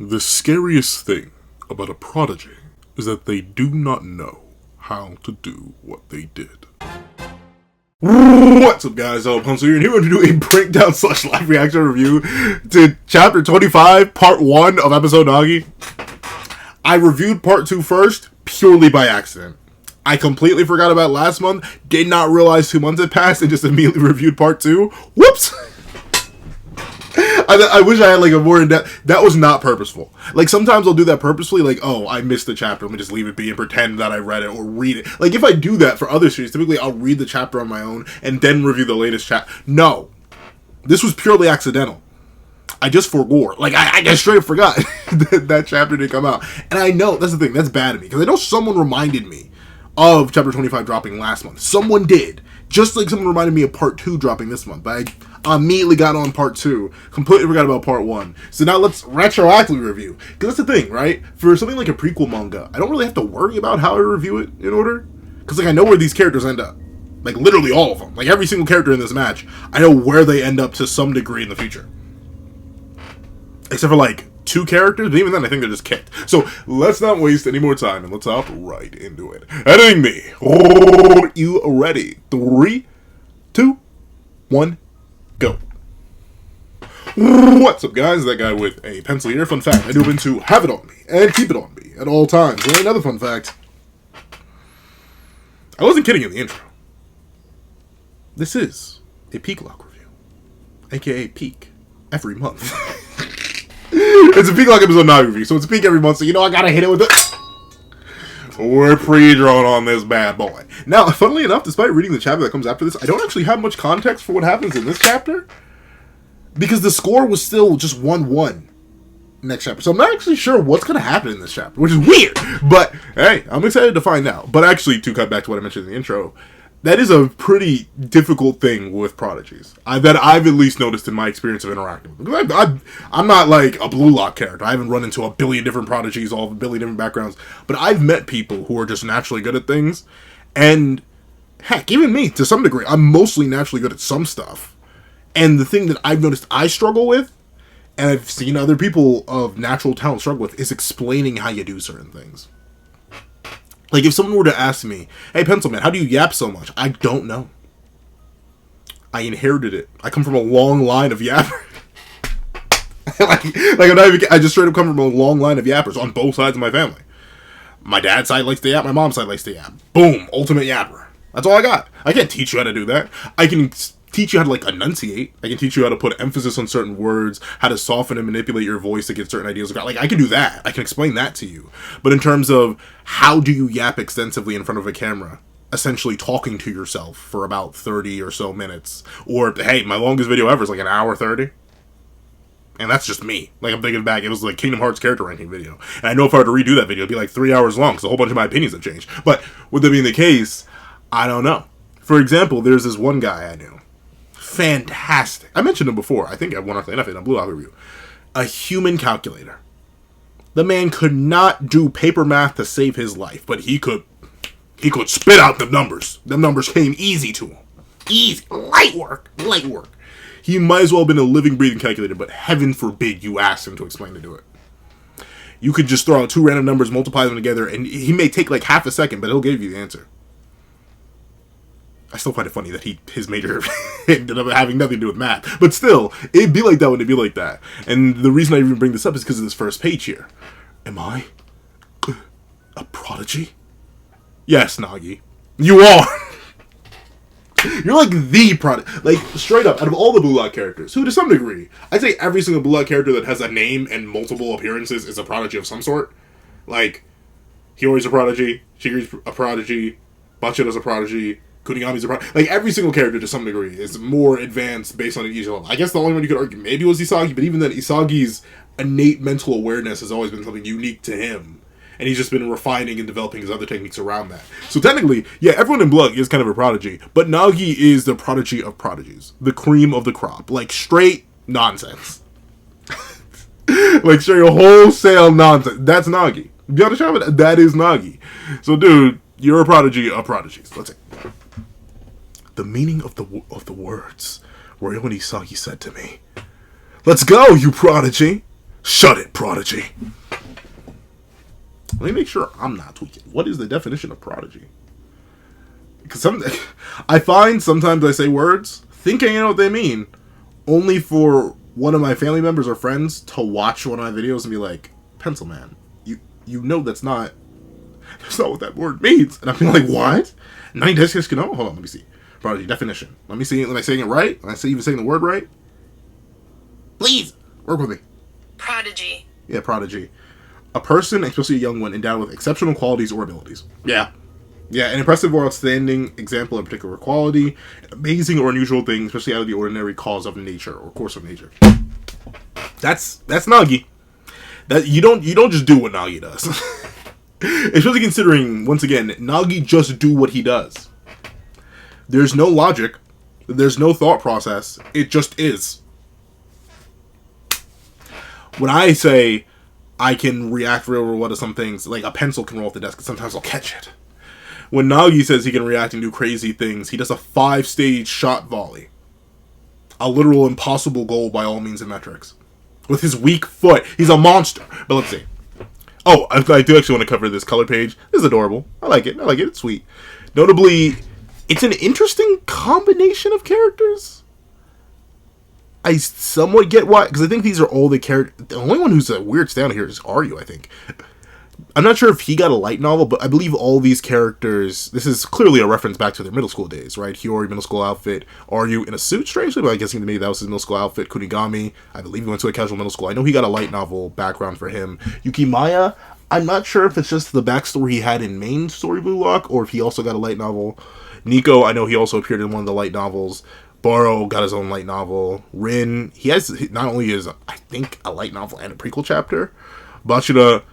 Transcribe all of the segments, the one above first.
The scariest thing about a prodigy is that they do not know how to do what they did. What's up, guys? Pencil here, and here we're going to do a breakdown / live reaction review to Chapter 25, Part 1 of Episode Nagi. I reviewed Part 2 first, purely by accident. I completely forgot about last month, did not realize 2 months had passed, and just immediately reviewed Part 2. Whoops! I wish I had like a more in-depth. That was not purposeful. Like sometimes I'll do that purposefully, like, oh, I missed the chapter, let me just leave it be and pretend that I read it or read it. Like if I do that for other series, typically I'll read the chapter on my own and then review the latest chapter. No. This was purely accidental. I just forgot. Like I just straight up forgot that chapter didn't come out. And I know, that's the thing, that's bad of me. Because I know someone reminded me of Chapter 25 dropping last month. Someone did. Just like someone reminded me of Part 2 dropping this month. But I immediately got on Part 2. Completely forgot about Part 1. So now let's retroactively review. Because that's the thing, right? For something like a prequel manga, I don't really have to worry about how I review it in order. Because like I know where these characters end up. Like literally all of them. Like every single character in this match, I know where they end up to some degree in the future. Except for like 2 characters, but even then I think they're just kicked. So let's not waste any more time and let's hop right into it. Editing me. Are you ready? 3, 2, 1, go. What's up, guys? That guy with a pencil here. Fun fact, I do happen to have it on me and keep it on me at all times. And another fun fact, I wasn't kidding in the intro. This is a Peak Lock review, aka Peak every month. It's a Peak Lock episode Nagi review, so it's a peak every month, so you know I gotta hit it with it. We're pre-drawn on this bad boy. Now, funnily enough, despite reading the chapter that comes after this, I don't actually have much context for what happens in this chapter. Because the score was still just 1-1 next chapter. So I'm not actually sure what's going to happen in this chapter, which is weird. But, hey, I'm excited to find out. But actually, to cut back to what I mentioned in the intro, that is a pretty difficult thing with prodigies. That I've at least noticed in my experience of interacting with them. I'm not like a Blue Lock character. I haven't run into a billion different prodigies, all of a billion different backgrounds. But I've met people who are just naturally good at things. And, heck, even me, to some degree, I'm mostly naturally good at some stuff. And the thing that I've noticed I struggle with, and I've seen other people of natural talent struggle with, is explaining how you do certain things. Like, if someone were to ask me, hey, Pencilman, how do you yap so much? I don't know. I inherited it. I come from a long line of yappers. like I'm not even, I just straight up come from a long line of yappers on both sides of my family. My dad's side likes to yap, my mom's side likes to yap. Boom, ultimate yapper. That's all I got. I can't teach you how to do that. I can teach you how to, like, enunciate. I can teach you how to put emphasis on certain words, how to soften and manipulate your voice to get certain ideas. Like, I can do that. I can explain that to you. But in terms of how do you yap extensively in front of a camera, essentially talking to yourself for about 30 or so minutes, or, hey, my longest video ever is like an hour 30. And that's just me. Like, I'm thinking back, it was like Kingdom Hearts character ranking video. And I know if I were to redo that video, it'd be like 3 hours long, because a whole bunch of my opinions have changed. But with that being the case, I don't know. For example, there's this one guy I knew. Fantastic. I mentioned him before. I think I won enough in a Blue Lock review. A human calculator. The man could not do paper math to save his life, but he could spit out the numbers. The numbers came easy to him. Easy. Light work. Light work. He might as well have been a living, breathing calculator, but heaven forbid you asked him to explain to do it. You could just throw out 2 random numbers, multiply them together, and he may take like half a second, but he'll give you the answer. I still find it funny that his major ended up having nothing to do with math. But still, it'd be like that when it'd be like that. And the reason I even bring this up is because of this first page here. Am I a prodigy? Yes, Nagi. You are! You're like the prodigy. Like, straight up, out of all the Blue Lock characters, who to some degree, I'd say every single Blue Lock character that has a name and multiple appearances is a prodigy of some sort. Like, Hiyori's a prodigy, Shigiri's a prodigy, Bachida's a prodigy, Kunigami's a prodigy. Like, every single character to some degree is more advanced based on each level. I guess the only one you could argue maybe was Isagi, but even then, Isagi's innate mental awareness has always been something unique to him. And he's just been refining and developing his other techniques around that. So technically, yeah, everyone in Blue Lock is kind of a prodigy, but Nagi is the prodigy of prodigies. The cream of the crop. Like, straight nonsense. Like, straight wholesale nonsense. That's Nagi. Be honest, that is Nagi. So, dude, you're a prodigy of prodigies. Let's see. The meaning of the words were what Isagi said to me. Let's go, you prodigy. Shut it, Prodigy. Let me make sure I'm not tweaking. What is the definition of prodigy? Because I find sometimes I say words thinking I know what they mean, only for one of my family members or friends to watch one of my videos and be like, "Pencil man, you know that's not what that word means." And I'm like, "What? 9 discs can know?" Hold on, let me see. Prodigy definition. Let me see. Am I saying it right? Am I even saying the word right? Please work with me. Prodigy. Yeah, prodigy. A person, especially a young one, endowed with exceptional qualities or abilities. Yeah. Yeah, an impressive or outstanding example of a particular quality, an amazing or unusual thing, especially out of the ordinary cause of nature or course of nature. That's Nagi. That you don't just do what Nagi does. Especially considering, once again, Nagi just do what he does. There's no logic. There's no thought process. It just is. When I say I can react real well to some things, like a pencil can roll off the desk, and sometimes I'll catch it. When Nagi says he can react and do crazy things, he does a 5-stage shot volley. A literal impossible goal by all means and metrics. With his weak foot. He's a monster. But let's see. Oh, I do actually want to cover this color page. This is adorable. I like it. It's sweet. Notably, it's an interesting combination of characters. I somewhat get why, because I think these are all the characters. The only one who's a weird stand here is Aryu, I think. I'm not sure if he got a light novel, but I believe all these characters, this is clearly a reference back to their middle school days, right? Hiyori, middle school outfit. Aryu in a suit, strangely, but I'm guessing to me that was his middle school outfit. Kunigami, I believe he went to a casual middle school. I know he got a light novel background for him. Yukimaya, I'm not sure if it's just the backstory he had in main story Blue Lock, or if he also got a light novel. Nico, I know he also appeared in one of the light novels. Baro got his own light novel. Rin, he has not only his, I think, a light novel and a prequel chapter. Bachira,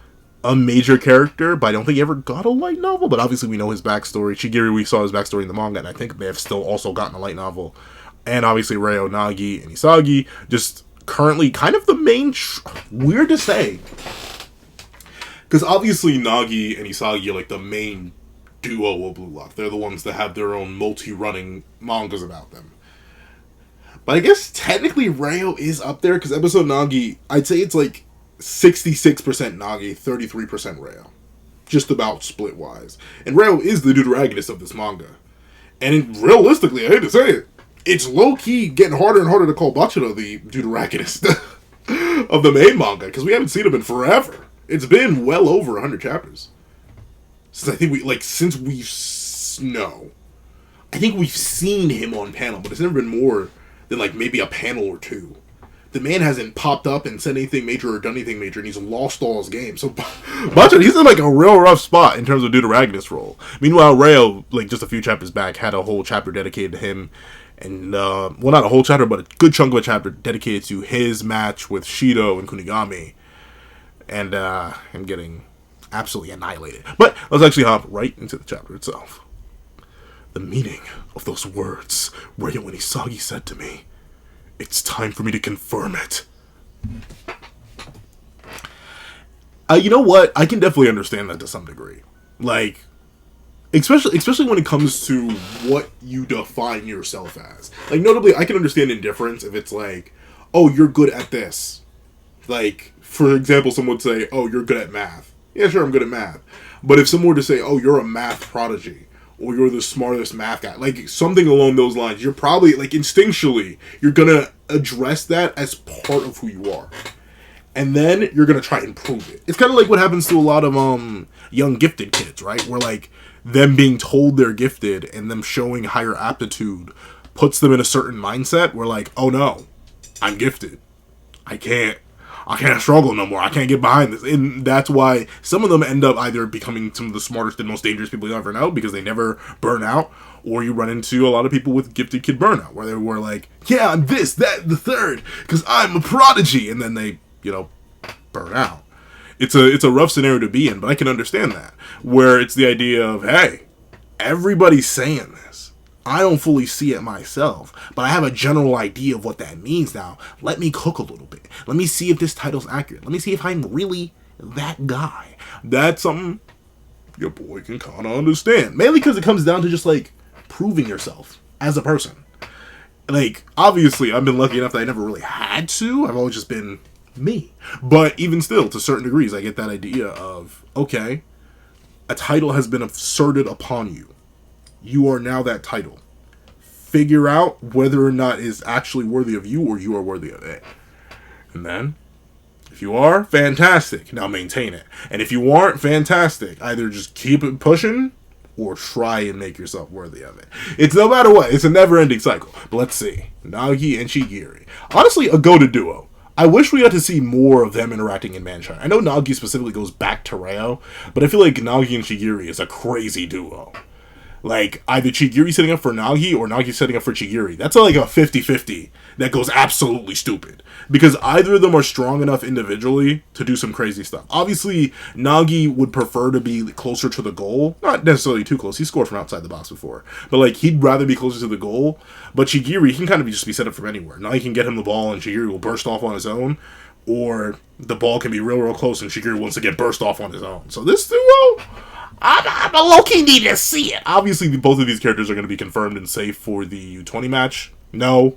a major character, but I don't think he ever got a light novel, but obviously we know his backstory. Shigiri, we saw his backstory in the manga, and I think they have still also gotten a light novel. And obviously Reo, Nagi, and Isagi, just currently kind of the main, weird to say, because obviously Nagi and Isagi are like the main duo of Blue Lock. They're the ones that have their own multi-running mangas about them. But I guess technically Reo is up there, because episode Nagi, I'd say it's like 66% Nagi, 33% Reo. Just about split-wise. And Reo is the deuteragonist of this manga. And realistically, I hate to say it, it's low-key getting harder and harder to call Bachira the deuteragonist of the main manga, because we haven't seen him in forever. It's been well over 100 chapters. Since I think I think we've seen him on panel, but it's never been more than like maybe a panel or two. The man hasn't popped up and said anything major or done anything major, and he's lost all his game. So Bachira, he's in like a real rough spot in terms of deuteragonist role. Meanwhile, Reo, like just a few chapters back, had a whole chapter dedicated to him. And, well, not a whole chapter, but a good chunk of a chapter dedicated to his match with Shido and Kunigami. And him getting absolutely annihilated. But let's actually hop right into the chapter itself. The meaning of those words Reo and Isagi said to me. It's time for me to confirm it. You know what? I can definitely understand that to some degree. Like, especially when it comes to what you define yourself as. Like, notably, I can understand indifference if it's like, oh, you're good at this. Like, for example, someone would say, oh, you're good at math. Yeah, sure, I'm good at math. But if someone were to say, oh, you're a math prodigy, or you're the smartest math guy, like, something along those lines, you're probably, like, instinctually, you're gonna address that as part of who you are. And then you're gonna try and prove it. It's kind of like what happens to a lot of young gifted kids, right? Where, like, them being told they're gifted and them showing higher aptitude puts them in a certain mindset where, like, oh no, I'm gifted. I can't struggle no more. I can't get behind this. And that's why some of them end up either becoming some of the smartest and most dangerous people you ever know because they never burn out, or you run into a lot of people with gifted kid burnout where they were like, yeah, I'm this, that, the third, because I'm a prodigy. And then they, burn out. It's a rough scenario to be in, but I can understand that. Where it's the idea of, hey, everybody's saying this. I don't fully see it myself, but I have a general idea of what that means now. Let me cook a little bit. Let me see if this title's accurate. Let me see if I'm really that guy. That's something your boy can kind of understand. Mainly because it comes down to just, like, proving yourself as a person. Like, obviously, I've been lucky enough that I never really had to. I've always just been me. But even still, to certain degrees, I get that idea of, okay, a title has been asserted upon you. You are now that title. Figure out whether or not it's actually worthy of you or you are worthy of it. And then, if you are, fantastic. Now maintain it. And if you aren't, fantastic. Either just keep it pushing or try and make yourself worthy of it. It's no matter what. It's a never-ending cycle. But let's see. Nagi and Shigiri. Honestly, a go-to duo. I wish we got to see more of them interacting in Manshine. I know Nagi specifically goes back to Reo, but I feel like Nagi and Shigiri is a crazy duo. Like, either Chigiri setting up for Nagi or Nagi setting up for Chigiri. That's like a 50-50 that goes absolutely stupid. Because either of them are strong enough individually to do some crazy stuff. Obviously, Nagi would prefer to be closer to the goal. Not necessarily too close. He scored from outside the box before. But, like, he'd rather be closer to the goal. But Chigiri can kind of just be set up from anywhere. Nagi can get him the ball and Chigiri will burst off on his own. Or the ball can be real close and Chigiri wants to get burst off on his own. So this duo, I'm a low-key need to see it. Obviously, both of these characters are going to be confirmed and safe for the U20 match. No.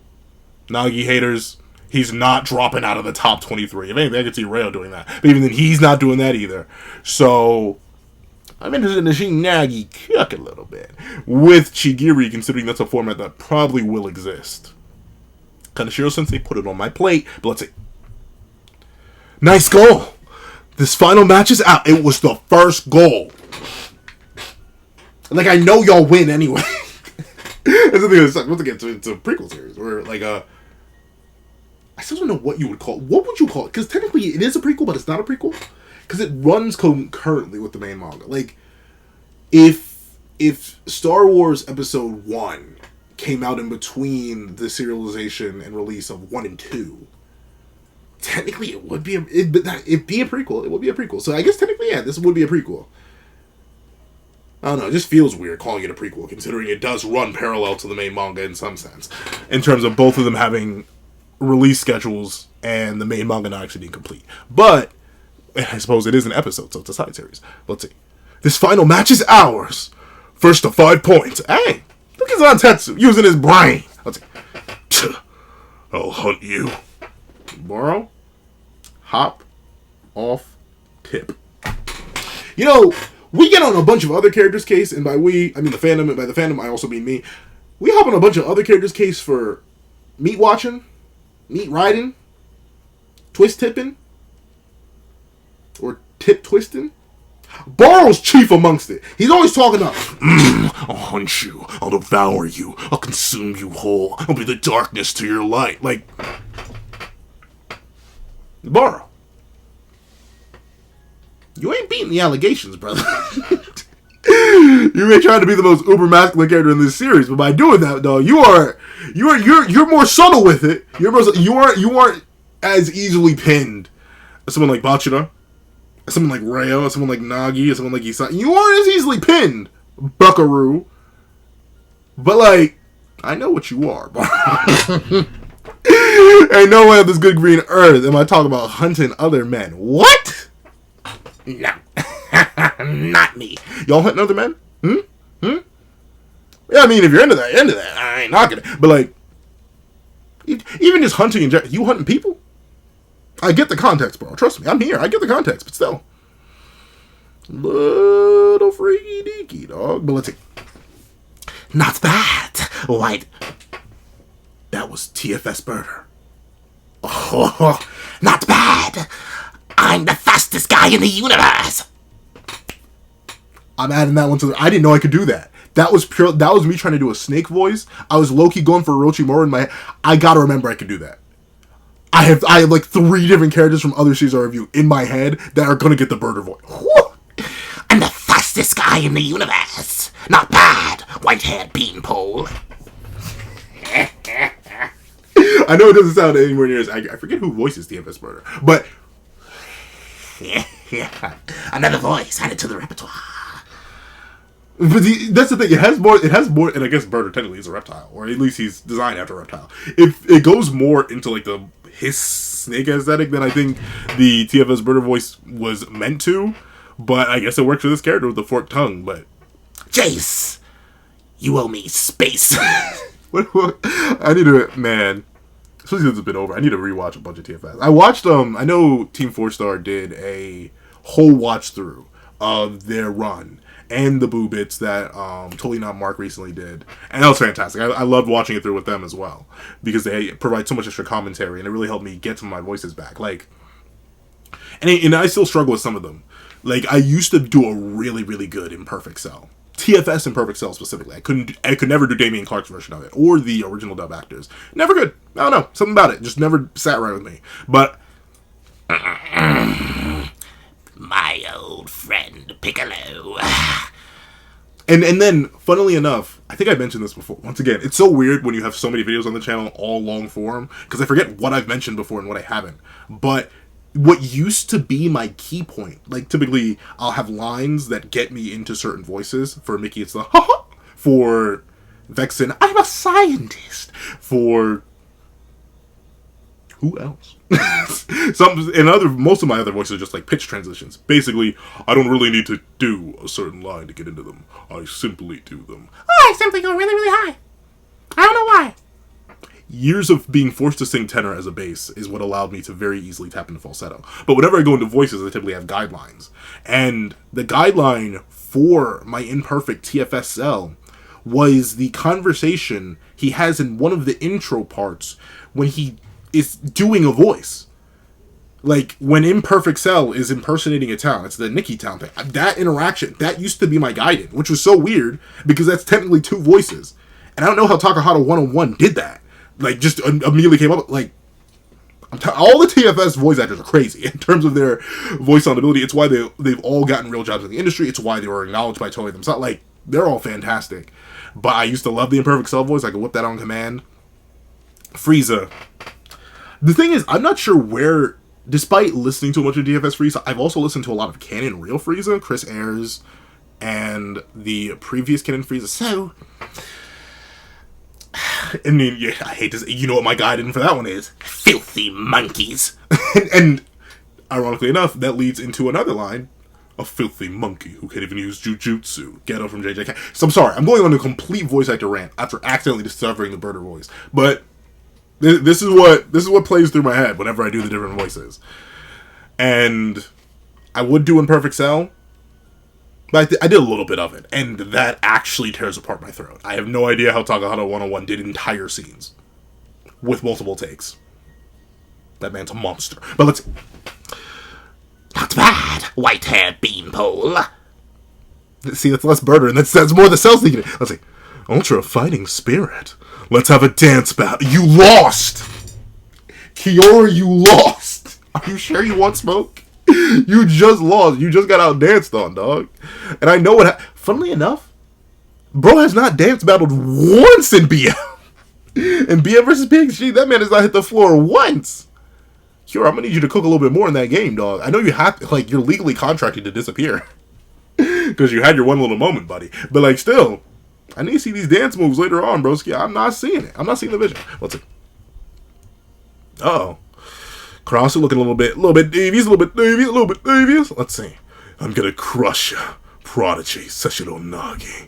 Nagi haters, he's not dropping out of the top 23. If anything, I could see Reo doing that. But even then, he's not doing that either. So, I'm interested to see Nagi cook a little bit. With Chigiri, considering that's a format that probably will exist. Kaneshiro-sensei put it on my plate, but let's see. Nice goal! This final match is out. It was the first goal. Like, I know y'all win anyway. That's the thing that sucks. Once again, it's a prequel series. Or, like, I still don't know what you would call it. What would you call it? Because technically it is a prequel, but it's not a prequel. Because it runs concurrently with the main manga. Like, if Star Wars Episode 1 came out in between the serialization and release of 1 and 2, technically it would be it'd be a prequel. It would be a prequel. So I guess technically, yeah, this would be a prequel. I don't know, it just feels weird calling it a prequel, considering it does run parallel to the main manga in some sense. In terms of both of them having release schedules and the main manga not actually being complete. But, I suppose it is an episode, so it's a side series. Let's see. This final match is ours. First to 5 points. Hey, look at Zantetsu using his brain. Let's see. I'll hunt you. Borrow. Hop. Off. Tip. You know, we get on a bunch of other characters' case, and by we, I mean the fandom, and by the fandom, I also mean me. We hop on a bunch of other characters' case for meat watching, meat riding, twist tipping, or tip twisting. Borrow's chief amongst it. He's always talking about, I'll hunt you, I'll devour you, I'll consume you whole, I'll be the darkness to your light. Like, Borrow. You ain't beating the allegations, brother. You may try to be the most uber masculine character in this series, but by doing that, though, you're more subtle with it. You aren't as easily pinned as someone like Bachira, as someone like Reo, as someone like Nagi, as someone like Isai. You aren't as easily pinned, Buckaroo. But like, I know what you are, bro. Ain't no way on this good green earth am I talking about hunting other men. What? No. Not me. Y'all hunting other men? Yeah, I mean, if you're into that, I ain't knocking it. But like, even just hunting in general, you hunting people? I get the context, bro. Trust me, I'm here. I get the context, but still. Little freaky deaky, dog. But let's see. Not bad. White. That was TFS Birder. Oh, not bad. I'm the fastest guy in the universe. I'm adding that one to the... I didn't know I could do that. That was me trying to do a snake voice. I was low-key going for Orochimaru in my head. I gotta remember I could do that. I have like 3 different characters from other series I review in my head that are gonna get the Birder voice. Whew. I'm the fastest guy in the universe. Not bad. White-haired beanpole. I know it doesn't sound anywhere near as accurate. I forget who voices TFS Birder, but yeah, another voice added to the repertoire. But that's the thing. It has more, and I guess Birder technically is a reptile, or at least he's designed after a reptile. It goes more into like the his snake aesthetic than I think the TFS Birder voice was meant to. But I guess it works for this character with the forked tongue. But Jace, you owe me space. What? I need to, man. especially since it's been over. I need to rewatch a bunch of TFS. I watched I know Team 4-Star did a whole watch through of their run and the boo bits that Totally Not Mark recently did, and that was fantastic. I loved watching it through with them as well because they provide so much extra commentary, and it really helped me get some of my voices back. Like, and I still struggle with some of them. Like, I used to do a really, really good Imperfect Cell. TFS Imperfect Cell specifically. I could never do Damian Clark's version of it or the original dub actors. Never good. I don't know. Something about it just never sat right with me. But my old friend Piccolo. And then, funnily enough, I think I mentioned this before. Once again, it's so weird when you have so many videos on the channel, all long form, because I forget what I've mentioned before and what I haven't. But what used to be my key point, like typically I'll have lines that get me into certain voices. For Mickey, it's the ha-ha. For Vexen, I'm a scientist. For who else? Most of my other voices are just like pitch transitions. Basically, I don't really need to do a certain line to get into them. I simply do them. I simply go really, really high. I don't know why. Years of being forced to sing tenor as a bass is what allowed me to very easily tap into falsetto. But whenever I go into voices, I typically have guidelines. And the guideline for my imperfect TFS cell was the conversation he has in one of the intro parts when he is doing a voice. Like, when Imperfect Cell is impersonating a town, it's the Nikki Town thing. That interaction, that used to be my guidance, which was so weird, because that's technically two voices. And I don't know how Takahata 101 did that. Like, just immediately came up, like, all the TFS voice actors are crazy in terms of their voice on ability. It's why they've all gotten real jobs in the industry. It's why they were acknowledged by Toei themselves. Like, they're all fantastic. But I used to love the Imperfect Cell voice. I could whip that on command. Frieza. The thing is, I'm not sure where, despite listening to a bunch of DFS Frieza, I've also listened to a lot of canon real Frieza, Chris Ayres, and the previous canon Frieza. So, I mean, yeah, I hate to say, you know what my guidance for that one is? Filthy monkeys. and ironically enough, that leads into another line. A filthy monkey who can't even use jujutsu. Ghetto from JJK. So I'm sorry, I'm going on a complete voice actor rant after accidentally discovering the birder voice. But this is what plays through my head whenever I do the different voices. And I would do Imperfect Cell, but I did a little bit of it, and that actually tears apart my throat. I have no idea how Takahata 101 did entire scenes with multiple takes. That man's a monster. But let's... Not bad, white-haired beanpole. See, that's less birder, and that's more the cell thinking. Let's see. Ultra fighting spirit. Let's have a dance battle. You lost! Kiora, you lost! Are you sure you want smoke? You just lost. You just got out danced on, dog. And I know what... Funnily enough, bro has not dance battled once in BM. In BM versus PXG, that man has not hit the floor once. Kiora, I'm gonna need you to cook a little bit more in that game, dog. I know you have to, like, you're legally contracted to disappear. Because you had your one little moment, buddy. But, like, still, I need to see these dance moves later on, broski. I'm not seeing it. I'm not seeing the vision. Let's see. Uh-oh. Cross looking a little bit devious, a little bit devious. Let's see. I'm gonna crush ya. Prodigy, Seshiro Nagi.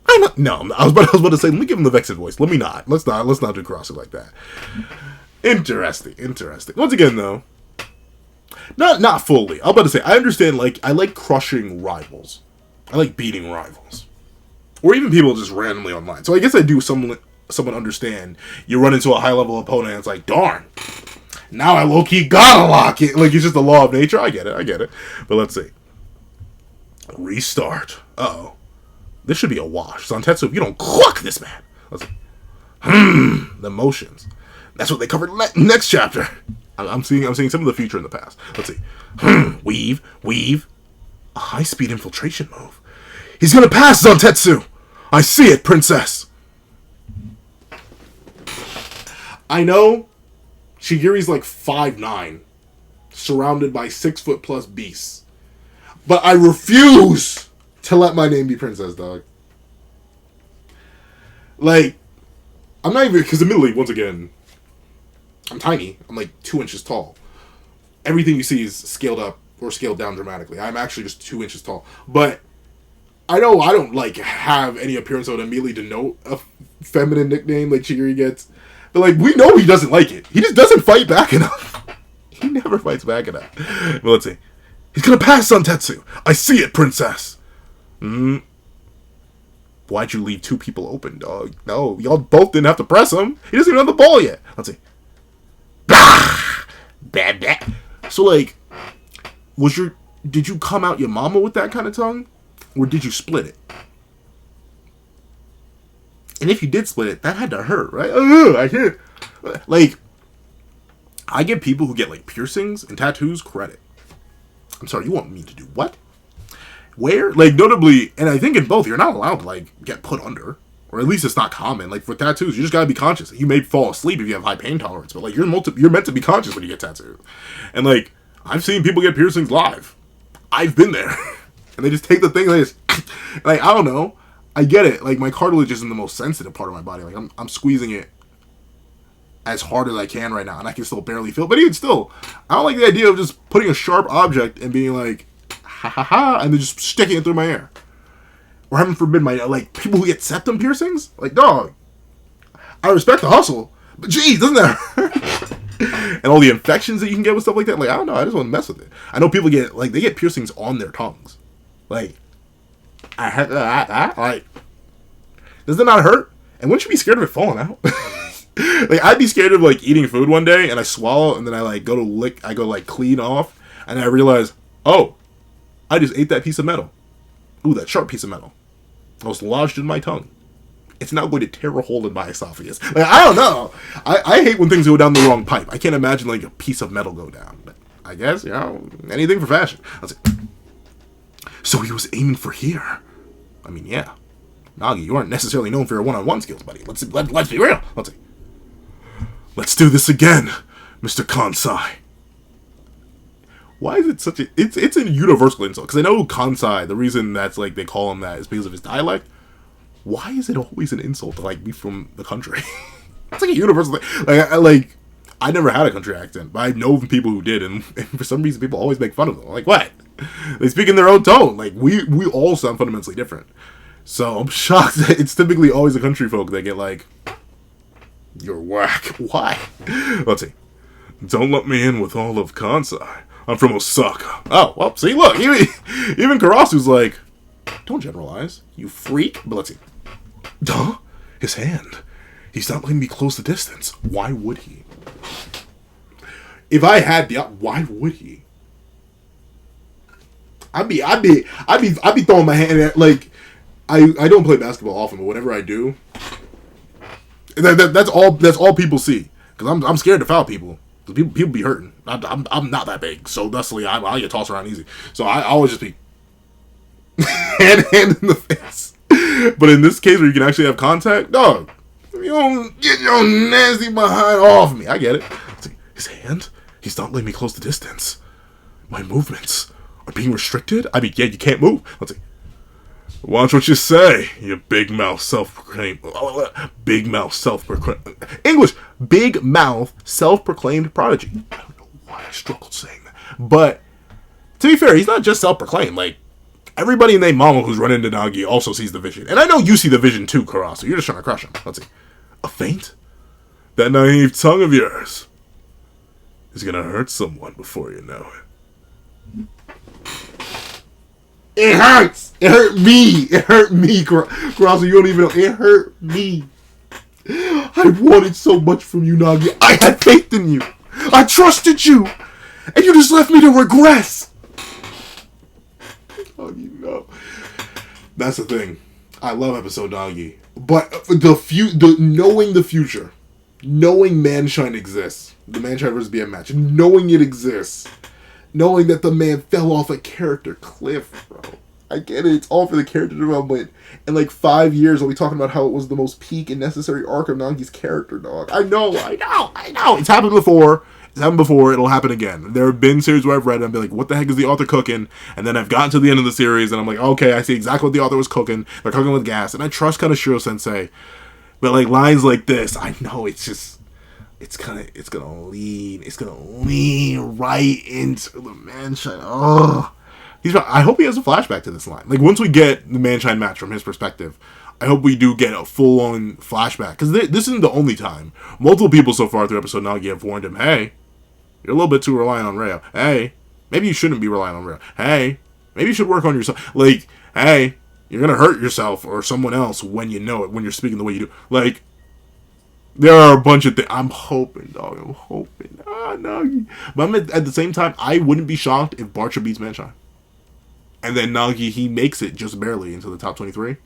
I was about to say, let me give him the Vexed voice. Let me not. Let's not do Cross like that. Interesting. Once again, though, not fully. I'm about to say, I understand, like, I like crushing rivals. I like beating rivals. Or even people just randomly online. So I guess I do someone understand. You run into a high-level opponent and it's like, darn, now I low-key gotta lock it. Like, it's just the law of nature. I get it. But let's see. Restart. Uh-oh. This should be a wash. Zantetsu, you don't cluck this man. Let's see. The motions. That's what they covered next chapter. I'm seeing some of the future in the past. Let's see. Weave. A high-speed infiltration move. He's gonna pass, Zantetsu! I see it, princess! I know Shigiri's like 5'9", surrounded by 6-foot plus beasts. But I refuse to let my name be princess, dog. Like, I'm not even, because admittedly, once again, I'm tiny. I'm like 2 inches tall. Everything you see is scaled up or scaled down dramatically. I'm actually just 2 inches tall. But I know I don't like have any appearance that would immediately denote a feminine nickname like Chigiri gets, but like we know he doesn't like it. He just doesn't fight back enough. He never fights back enough. But let's see. He's gonna pass on Tetsu. I see it, princess. Why'd you leave two people open, dog? No, y'all both didn't have to press him. He doesn't even have the ball yet. Let's see. Bad. So like, did you come out your mama with that kind of tongue? Or did you split it? And if you did split it, that had to hurt, right? I can't. Like, I give people who get, like, piercings and tattoos credit. I'm sorry, you want me to do what? Where? Like, notably, and I think in both, you're not allowed to, like, get put under. Or at least it's not common. Like, for tattoos, you just gotta be conscious. You may fall asleep if you have high pain tolerance, but, like, you're meant to be conscious when you get tattooed. And, like, I've seen people get piercings live. I've been there. And they just take the thing and they just, like, I don't know. I get it. Like, my cartilage isn't the most sensitive part of my body. Like, I'm squeezing it as hard as I can right now, and I can still barely feel. But even still, I don't like the idea of just putting a sharp object and being like, ha ha ha, and then just sticking it through my ear. Or heaven forbid, like, people who get septum piercings. Like, dog, I respect the hustle, but geez, doesn't that hurt? And all the infections that you can get with stuff like that. Like, I don't know. I just want to mess with it. I know people get, like, they get piercings on their tongues. Like, like, does it not hurt? And wouldn't you be scared of it falling out? Like, I'd be scared of, like, eating food one day, and I swallow, and then I, like, go, like, clean off, and I realize, oh, I just ate that piece of metal. Ooh, that sharp piece of metal. It was lodged in my tongue. It's now going to tear a hole in my esophagus. Like, I don't know. I hate when things go down the wrong pipe. I can't imagine, like, a piece of metal go down. But I guess, you know, anything for fashion. Let's see. So he was aiming for here. I mean, yeah. Nagi, you aren't necessarily known for your one-on-one skills, buddy. Let's be real. Let's see. Let's do this again, Mr. Kansai. Why is it such a... It's a universal insult. Because I know Kansai, the reason that's, like, they call him that is because of his dialect. Why is it always an insult to, like, be from the country? It's like a universal thing. I never had a country accent, but I know people who did, and for some reason people always make fun of them. I'm like, what? They speak in their own tone. Like, we all sound fundamentally different. So I'm shocked that it's typically always the country folk that get like, you're whack. Why? Let's see. Don't let me in with all of Kansai. I'm from Osaka. Oh, well, see, look, even Karasu's like, don't generalize, you freak. But let's see. Duh, his hand. He's not letting me close the distance. Why would he? If I had the, why would he? I'd be throwing my hand at, like, I don't play basketball often, but whenever I do, that's all people see. Because I'm scared to foul people. Because people be hurting. I'm not that big, so thusly I get tossed around easy. So I always just be hand in the face. But in this case where you can actually have contact, dog, you don't get your nasty behind off me. I get it. See, his hand, he's not letting me close the distance. My movements are being restricted. I mean, yeah, you can't move. Let's see. Watch what you say, you big mouth self-proclaimed English, big mouth self-proclaimed prodigy. I don't know why I struggled saying that. But to be fair, he's not just self-proclaimed. Like, everybody named Mama who's run into Nagi also sees the vision. And I know you see the vision too, Karasu. You're just trying to crush him. Let's see. A feint? That naive tongue of yours is gonna hurt someone before you know it. It hurts. It hurt me. It hurt me, Karasu. You don't even know. It hurt me. I wanted so much from you, Nagi. I had faith in you. I trusted you. And you just left me to regress. Oh, you know. That's the thing. I love episode Nagi. But knowing the future, knowing Manshine exists, the Manshine versus BM match, knowing it exists, knowing that the man fell off a character cliff, bro. I get it. It's all for the character development. In like 5 years, I'll be talking about how it was the most peak and necessary arc of Nagi's character, dog. I know. It's happened before. It'll happen again. There have been series where I've read and I've been like, what the heck is the author cooking? And then I've gotten to the end of the series and I'm like, okay, I see exactly what the author was cooking. They're cooking with gas. And I trust Kaneshiro Sensei. But like lines like this, I know it's just, it's gonna lean right into the Manshine. Oh, I hope he has a flashback to this line. Like, once we get the Manshine match from his perspective, I hope we do get a full-on flashback. Because this isn't the only time. Multiple people so far through episode Nagi have warned him, hey, you're a little bit too reliant on Reo. Hey, maybe you shouldn't be relying on Reo. Hey, maybe you should work on yourself. Like, hey, you're going to hurt yourself or someone else when you know it, when you're speaking the way you do. Like, there are a bunch of things. I'm hoping, dog. I'm hoping. Nagi. But at the same time, I wouldn't be shocked if Barcha beats Manshine. And then Nagi, he makes it just barely into the top 23.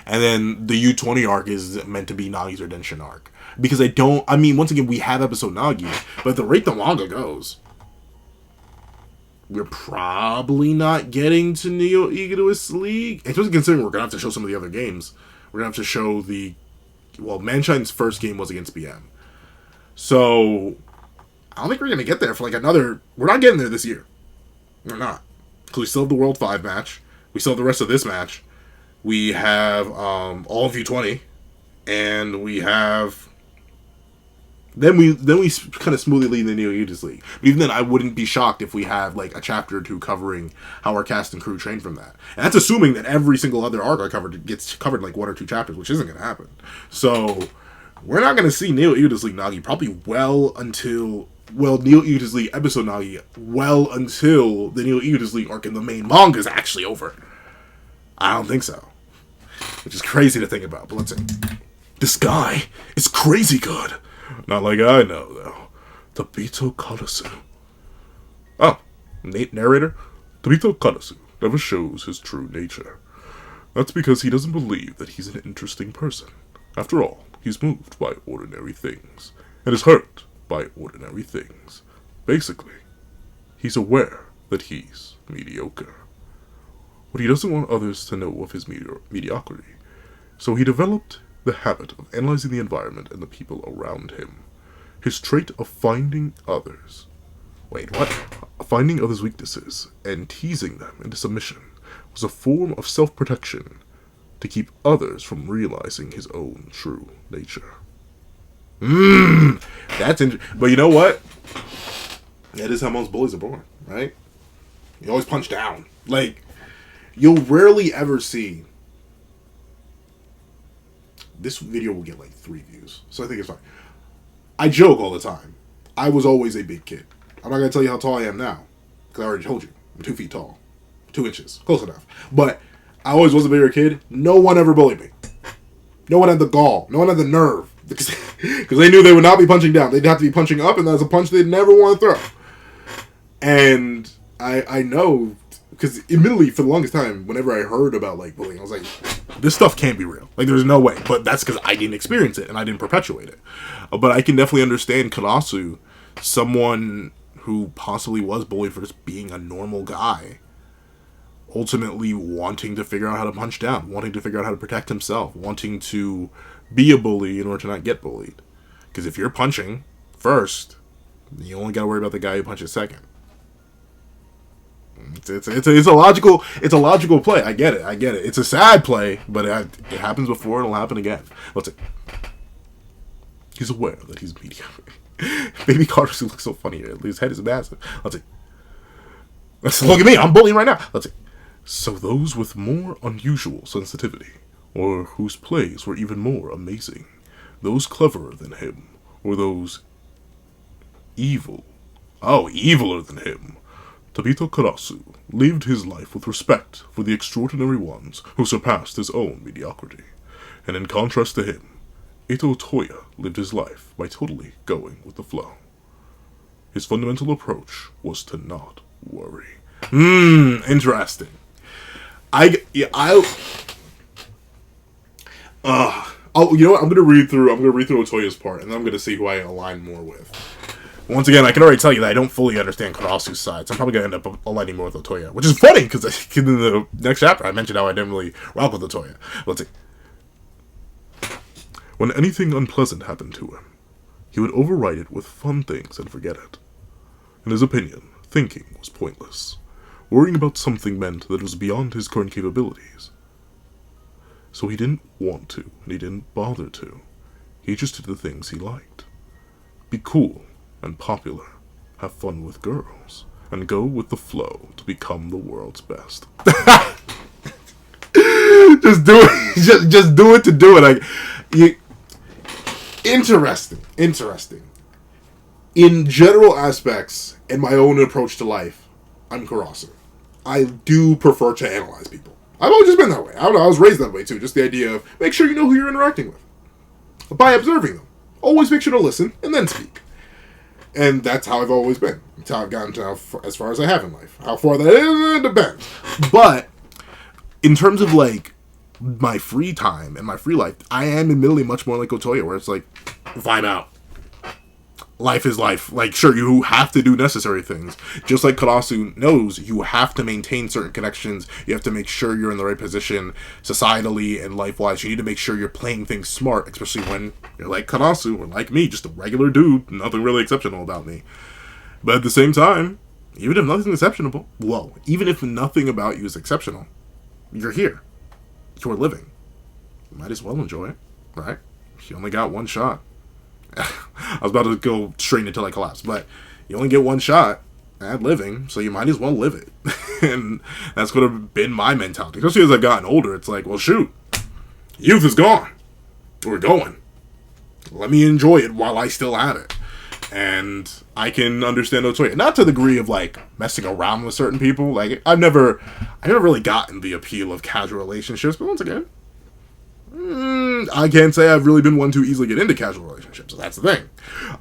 And then the U20 arc is meant to be Nagi's redemption arc. Because once again, we have episode Nagi, but at the rate the manga goes, we're probably not getting to Neo Egoist League. Especially considering we're going to have to show some of the other games. We're going to have to show Manshine's first game was against BM. So, I don't think we're going to get there for like another... We're not getting there this year. We're not. Because we still have the World 5 match. We still have the rest of this match. We have all of U20. And we have... Then we kind of smoothly lead the Neo Aegis League. But even then, I wouldn't be shocked if we have like a chapter or two covering how our cast and crew train from that. And that's assuming that every single other arc I covered gets covered like 1 or 2 chapters, which isn't going to happen. So we're not going to see Neo Aegis League Nagi probably Neo Aegis League episode Nagi well until the Neo Aegis League arc in the main manga is actually over. I don't think so. Which is crazy to think about. But let's see. This guy is crazy good. Not like I know, though. Tabito Karasu. Oh, narrator? Tabito Karasu never shows his true nature. That's because he doesn't believe that he's an interesting person. After all, he's moved by ordinary things, and is hurt by ordinary things. Basically, he's aware that he's mediocre. But he doesn't want others to know of his mediocrity, so he developed the habit of analyzing the environment and the people around him. His trait of finding others' weaknesses and teasing them into submission was a form of self-protection to keep others from realizing his own true nature. That's interesting. But you know what? That is how most bullies are born, right? You always punch down. Like, you'll rarely ever see... This video will get like 3 views, so I think it's fine. I joke all the time. I was always a big kid. I'm not going to tell you how tall I am now, because I already told you. I'm 2 feet tall. 2 inches. Close enough. But I always was a bigger kid. No one ever bullied me. No one had the gall. No one had the nerve. Because they knew they would not be punching down. They'd have to be punching up, and that's a punch they'd never want to throw. And I know... Because admittedly, for the longest time, whenever I heard about like bullying, I was like, this stuff can't be real. Like, there's no way. But that's because I didn't experience it and I didn't perpetuate it. But I can definitely understand Karasu, someone who possibly was bullied for just being a normal guy, ultimately wanting to figure out how to punch down, wanting to figure out how to protect himself, wanting to be a bully in order to not get bullied. Because if you're punching first, you only got to worry about the guy who punches second. It's a logical play. I get it. It's a sad play, but it happens before. It'll happen again. Let's see. He's aware that he's mediocre. Baby Carter looks so funny here. His head is massive. Let's look at me. I'm bullying right now. Let's see. So those with more unusual sensitivity, or whose plays were even more amazing, those cleverer than him, or those eviler than him, Tabito Karasu lived his life with respect for the extraordinary ones who surpassed his own mediocrity. And in contrast to him, Ito Toya lived his life by totally going with the flow. His fundamental approach was to not worry. Interesting. You know what? I'm gonna read through Otoya's part, and then I'm gonna see who I align more with. Once again, I can already tell you that I don't fully understand Karasu's side, so I'm probably going to end up aligning more with Otoya. Which is funny, because in the next chapter, I mentioned how I didn't really rock with Otoya. Let's see. When anything unpleasant happened to him, he would override it with fun things and forget it. In his opinion, thinking was pointless. Worrying about something meant that it was beyond his current capabilities. So he didn't want to, and he didn't bother to. He just did the things he liked. Be cool and popular, have fun with girls, and go with the flow to become the world's best. Just do it. Just do it to do it. Interesting. In general aspects, in my own approach to life, I'm Karasu. I do prefer to analyze people. I've always just been that way. I was raised that way too. Just the idea of make sure you know who you're interacting with by observing them. Always make sure to listen and then speak. And that's how I've always been. That's how I've gotten to as far as I have in life. How far that is, it depends. But in terms of like my free time and my free life, I am admittedly much more like Otoya, where it's like, vibe out. Life is life. Like, sure, you have to do necessary things. Just like Karasu knows, you have to maintain certain connections. You have to make sure you're in the right position societally and life-wise. You need to make sure you're playing things smart, especially when you're like Karasu or like me, just a regular dude. Nothing really exceptional about me. But at the same time, even if nothing's exceptional, even if nothing about you is exceptional, you're here. You're living. You might as well enjoy it, right? You only got one shot. I was about to go straight until I collapsed, but you only get one shot at living, so you might as well live it. And that's going to have been my mentality. Especially as I've gotten older, it's like, well, shoot, youth is gone. We're going. Let me enjoy it while I still have it. And I can understand Otoya. Not to the degree of, like, messing around with certain people. Like, I never really gotten the appeal of casual relationships, but once again, I can't say I've really been one to easily get into casual relationships. So that's the thing.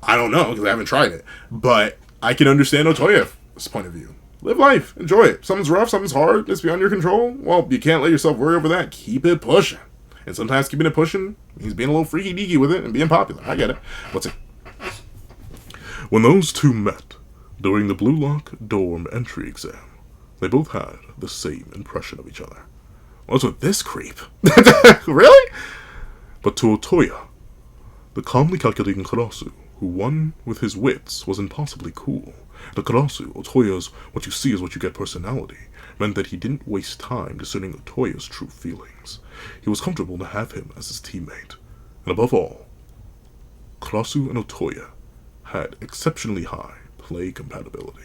I don't know, because I haven't tried it. But I can understand Otoya's point of view. Live life. Enjoy it. Something's rough, something's hard, it's beyond your control. Well, you can't let yourself worry over that. Keep it pushing. And sometimes keeping it pushing means being a little freaky deaky with it and being popular. I get it. What's it? When those two met during the Blue Lock dorm entry exam, they both had the same impression of each other. What's with this creep? Really? But to Otoya, the calmly calculating Karasu, who won with his wits, was impossibly cool. The Karasu, Otoya's what you see is what you get personality, meant that he didn't waste time discerning Otoya's true feelings. He was comfortable to have him as his teammate. And above all, Karasu and Otoya had exceptionally high play compatibility.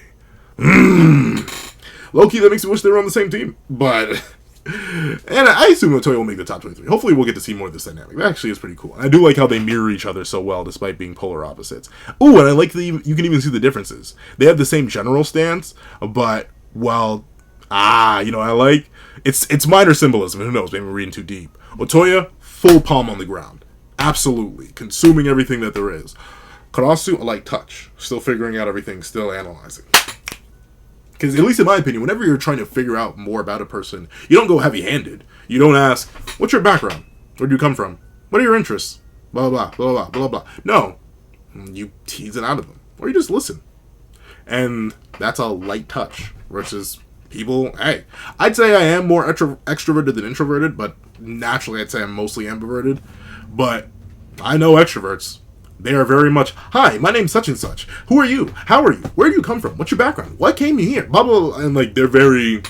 Low-key, that makes me wish they were on the same team. But, and I assume Otoya will make the top 23. Hopefully we'll get to see more of this dynamic. That actually is pretty cool. And I do like how they mirror each other so well, despite being polar opposites. Ooh, and I like you can even see the differences. They have the same general stance, but, well, I like, it's minor symbolism. Who knows, maybe we're reading too deep. Otoya, full palm on the ground. Absolutely. Consuming everything that there is. Karasu, a light touch. Still figuring out everything, still analyzing. Because, at least in my opinion, whenever you're trying to figure out more about a person, you don't go heavy-handed. You don't ask, what's your background? Where do you come from? What are your interests? Blah, blah, blah, blah, blah, blah. No. You tease it out of them. Or you just listen. And that's a light touch. Versus people, hey, I'd say I am more extroverted than introverted, but naturally I'd say I'm mostly ambiverted. But I know extroverts. They are very much, hi, my name's such and such. Who are you? How are you? Where do you come from? What's your background? What came you here? Blah, blah, blah. And, like, they're very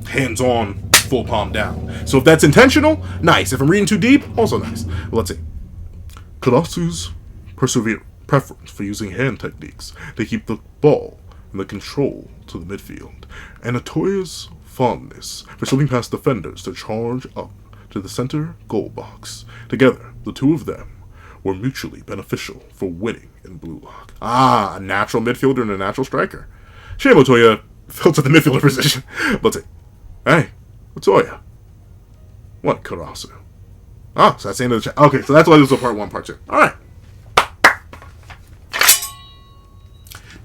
hands-on, full palm down. So if that's intentional, nice. If I'm reading too deep, also nice. Well, let's see. Karasu's preference for using hand techniques to keep the ball and the control to the midfield. And Otoya's fondness for slipping past defenders to charge up to the center goal box. Together, the two of them were mutually beneficial for winning in Blue Lock. Ah, a natural midfielder and a natural striker. Shame Otoya fell to the midfielder position. Let's see. Hey, Otoya. What, Karasu? Ah, so that's the end of the chat. Okay, so that's why this was part 1, part 2. Alright.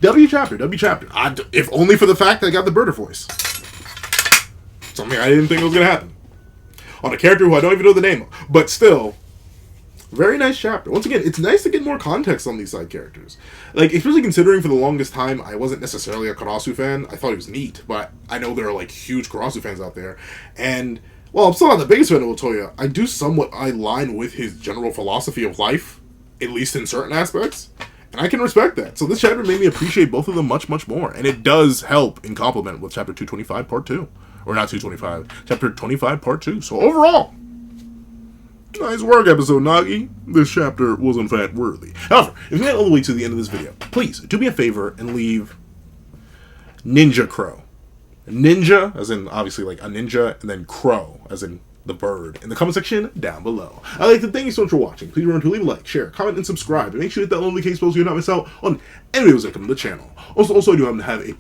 W chapter. If only for the fact that I got the birder voice. Something I didn't think was going to happen. On a character who I don't even know the name of. But still, very nice chapter. Once again, it's nice to get more context on these side characters. Like, especially considering for the longest time, I wasn't necessarily a Karasu fan. I thought he was neat, but I know there are, like, huge Karasu fans out there. And, well, I'm still not the biggest fan of Otoya. I do somewhat align with his general philosophy of life, at least in certain aspects. And I can respect that. So this chapter made me appreciate both of them much, much more. And it does help in complement with chapter 225, part 2. Or not 225, chapter 25, part 2. So overall, nice work, episode Nagi. This chapter was in fact worthy. However, if you made it all the way to the end of this video, please do me a favor and leave Ninja Crow. Ninja, as in obviously like a ninja, and then crow, as in the bird, in the comment section down below. I'd like to thank you so much for watching. Please remember to leave a like, share, comment, and subscribe. And make sure to hit that notification bell so you do not miss out on any videos that come to the channel. Also, I do happen to have a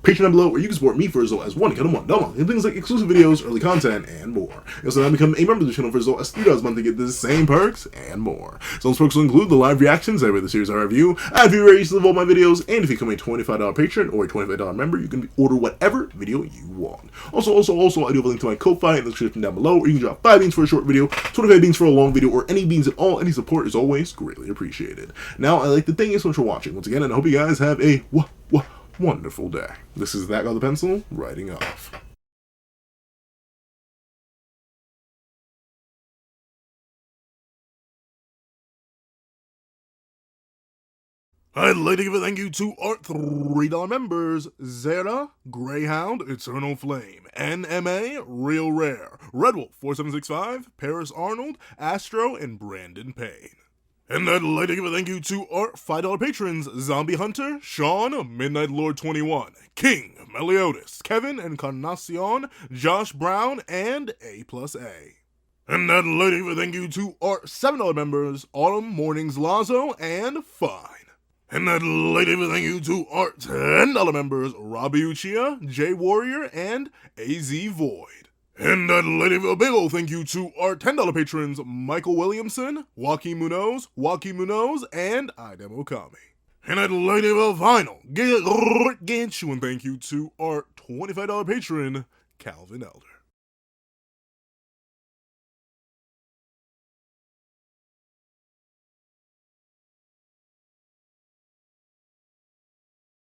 Patreon down below where you can support me for as low as $1 $1 month, and things like exclusive videos, early content, and more. You also now become a member of the channel for as low as $3 a month to get the same perks and more. So those perks will include the live reactions every the series I review, ad free ratings of all my videos, and if you become a $25 patron or a $25 member, you can order whatever video you want. Also, I do have a link to my Ko-Fi in the description down below, where you can drop 5 beans for a short video, 25 beans for a long video, or any beans at all. Any support is always greatly appreciated. Now, I'd like to thank you so much for watching once again, and I hope you guys have a wonderful day. This is That Guy with the Pencil, writing off. I'd like to give a thank you to our $3 members: Zera, Greyhound, Eternal Flame, NMA, Real Rare, Redwolf 4765, Paris Arnold, Astro, and Brandon Payne. And I'd like to give a thank you to our $5 patrons: Zombie Hunter, Sean, Midnight Lord 21, King, Meliodas, Kevin, Encarnacion, Josh Brown, and A+A. And I'd like to give a thank you to our $7 members: Autumn, Mornings, Lazo, and Fine. And I'd like to give a thank you to our $10 members: Robbie Uchiha, Jay Warrior, and AZ Void. And I'd like to give a big ol' thank you to our $10 patrons: Michael Williamson, Joaquin Munoz, and Idem Okami. And I'd like to give a final gargantuan thank you to our $25 patron, Calvin Elder.